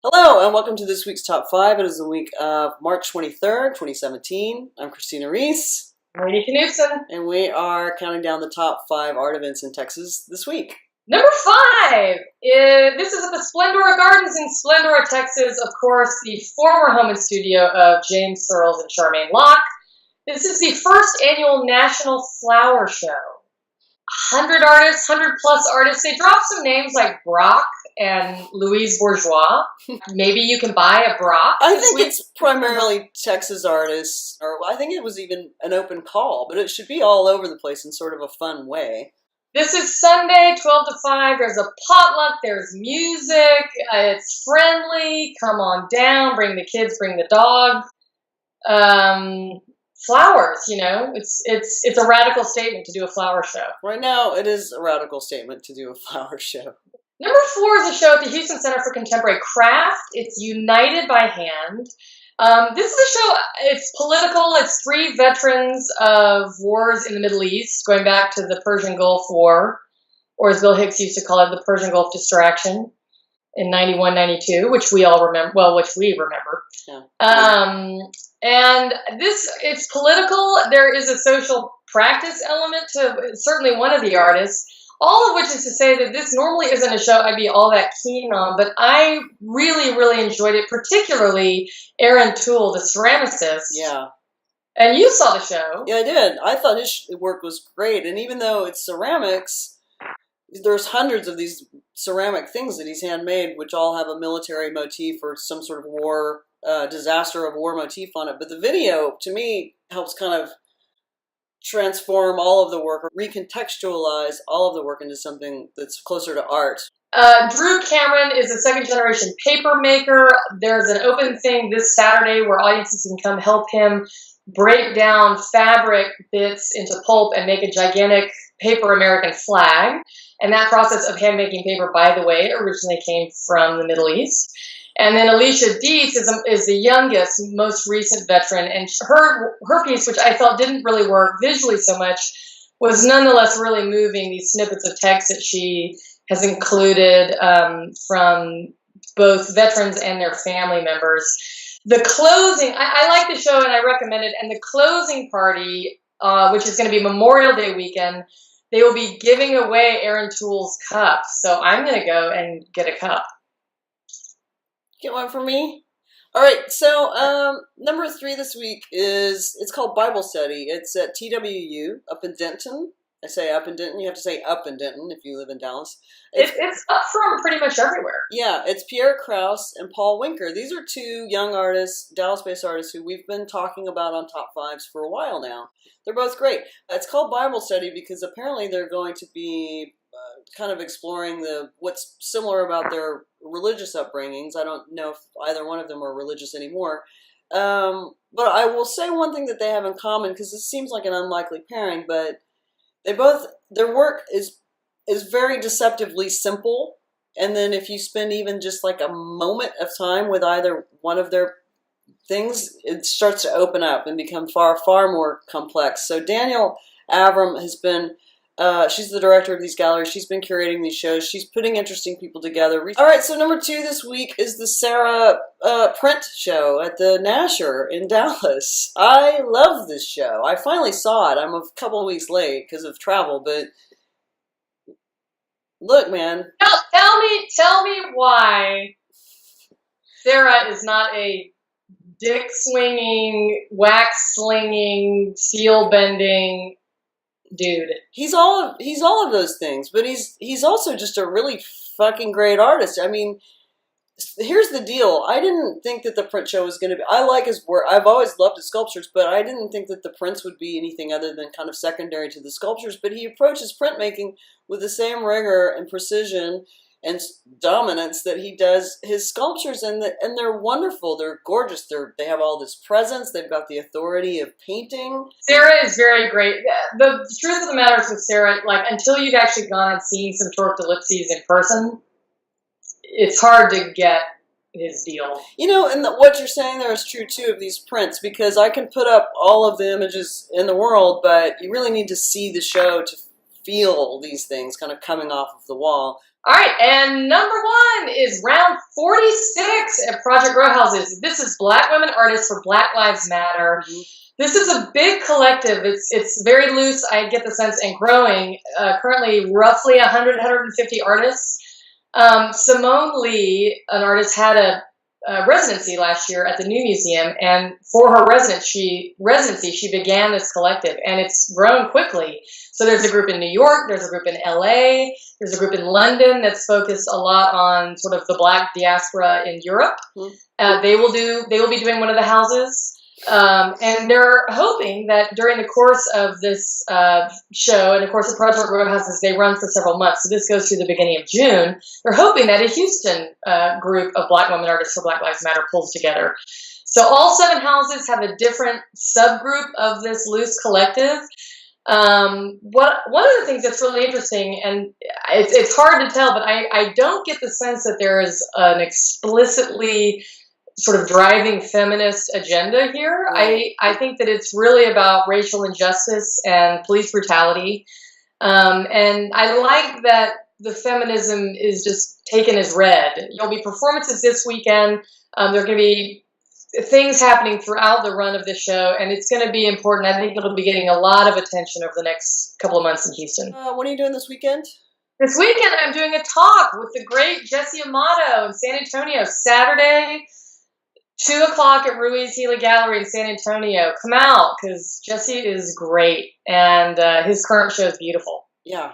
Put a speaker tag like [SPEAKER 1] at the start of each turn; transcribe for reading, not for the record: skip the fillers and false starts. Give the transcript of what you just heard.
[SPEAKER 1] Hello and welcome to this week's Top 5. It is the week of March 23rd, 2017. I'm Christina Rees.
[SPEAKER 2] Rainey Knudson.
[SPEAKER 1] And we are counting down the top 5 art events in Texas this week.
[SPEAKER 2] Number 5. This is at the Splendora Gardens in Splendora, Texas. Of course, the former home and studio of James Searles and Charmaine Locke. This is the first annual National Flower Show. 100 artists, 100 plus artists. They dropped some names like Brock and Louise Bourgeois. Maybe you can buy a Brock.
[SPEAKER 1] I think it's primarily Texas artists, or I think it was even an open call, but it should be all over the place in sort of a fun way.
[SPEAKER 2] This is Sunday, 12 to 5. There's a potluck. There's music. It's friendly. Come on down. Bring the kids. Bring the dog. Flowers, it's a radical statement to do a flower show.
[SPEAKER 1] Right now, it is a radical statement to do a flower show.
[SPEAKER 2] Number 4 is a show at the Houston Center for Contemporary Craft. It's United by Hand. This is a show, it's political. It's 3 veterans of wars in the Middle East, going back to the Persian Gulf War, or as Bill Hicks used to call it, the Persian Gulf Distraction in 91, 92, which we all remember, which we remember. Yeah. And it's political. There is a social practice element to certainly one of the artists, all of which is to say that this normally isn't a show I'd be all that keen on, but I really, really enjoyed it, particularly Ehren Toole, the ceramicist.
[SPEAKER 1] Yeah.
[SPEAKER 2] And you saw the show.
[SPEAKER 1] Yeah, I did. I thought his work was great. And even though it's ceramics, there's hundreds of these ceramic things that he's handmade, which all have a military motif or some sort of war disaster of war motif on it. But the video, to me, helps kind of transform all of the work, or recontextualize all of the work into something that's closer to art.
[SPEAKER 2] Drew Cameron is a second-generation paper maker. There's an open thing this Saturday where audiences can come help him break down fabric bits into pulp and make a gigantic paper American flag. And that process of hand-making paper, by the way, originally came from the Middle East. And then Alicia Dietz is the youngest, most recent veteran, and her piece, which I felt didn't really work visually so much, was nonetheless really moving. These snippets of text that she has included from both veterans and their family members. The closing, I like the show and I recommend it. And the closing party, which is going to be Memorial Day weekend, they will be giving away Ehren Toole's cup. So I'm going to go and get a cup.
[SPEAKER 1] Get one for me? All right, so number 3 this week it's called Bible Study. It's at TWU up in Denton. I say up in Denton. You have to say up in Denton if you live in Dallas.
[SPEAKER 2] It's up from pretty much everywhere.
[SPEAKER 1] Yeah, it's Pierre, Krause, and Paul Winker. These are 2 young artists, Dallas-based artists, who we've been talking about on Top 5s for a while now. They're both great. It's called Bible Study because apparently they're going to be kind of exploring what's similar about their religious upbringings. I don't know if either one of them are religious anymore. But I will say one thing that they have in common, because this seems like an unlikely pairing, but their work is very deceptively simple. And then if you spend even just like a moment of time with either one of their things, it starts to open up and become far, far more complex. So Daniel Avram has been she's the director of these galleries. She's been curating these shows. She's putting interesting people together. All right, so number 2 this week is the Serra print show at the Nasher in Dallas. I love this show. I finally saw it. I'm a couple of weeks late because of travel, but look, man.
[SPEAKER 2] Tell me why Serra is not a dick-swinging, wax-slinging, seal-bending dude.
[SPEAKER 1] He's all of those things, but he's also just a really fucking great artist. I mean, here's the deal. I didn't think that the print show was going to be... I like his work. I've always loved his sculptures, but I didn't think that the prints would be anything other than kind of secondary to the sculptures. But he approaches printmaking with the same rigor and precision and dominance that he does his sculptures, and they're wonderful. They're gorgeous. They have all this presence. They've got the authority of painting.
[SPEAKER 2] Serra is very great. The truth of the matter is with Serra, like, until you've actually gone and seen some Torqued Ellipses in person, it's hard to get his deal.
[SPEAKER 1] And what you're saying there is true, too, of these prints, because I can put up all of the images in the world, but you really need to see the show to feel these things kind of coming off of the wall.
[SPEAKER 2] All right, and number 1 is round 46 at Project Row Houses. This is Black Women Artists for Black Lives Matter. Mm-hmm. This is a big collective. It's very loose, I get the sense, and growing. Currently, roughly 100, 150 artists. Simone Lee, an artist, had a residency last year at the New Museum, and for her residency, she began this collective, and it's grown quickly. So there's a group in New York, there's a group in LA, there's a group in London that's focused a lot on sort of the Black diaspora in Europe. Mm-hmm. They will be doing one of the houses. And they're hoping that during the course of this show, and of course the Project Row Houses, they run for several months, so this goes through the beginning of June, they're hoping that a Houston group of Black women artists for Black Lives Matter pulls together. So all 7 houses have a different subgroup of this loose collective. One of the things that's really interesting, and it's hard to tell, but I don't get the sense that there is an explicitly sort of driving feminist agenda here. I think that it's really about racial injustice and police brutality. And I like that the feminism is just taken as read. There'll be performances this weekend. There are going to be things happening throughout the run of the show, and it's going to be important. I think it'll be getting a lot of attention over the next couple of months in Houston.
[SPEAKER 1] What are you doing this weekend?
[SPEAKER 2] This weekend, I'm doing a talk with the great Jessie Amato in San Antonio, Saturday, 2 o'clock at Ruiz Gila Gallery in San Antonio. Come out, because Jesse is great, and his current show is beautiful.
[SPEAKER 1] Yeah,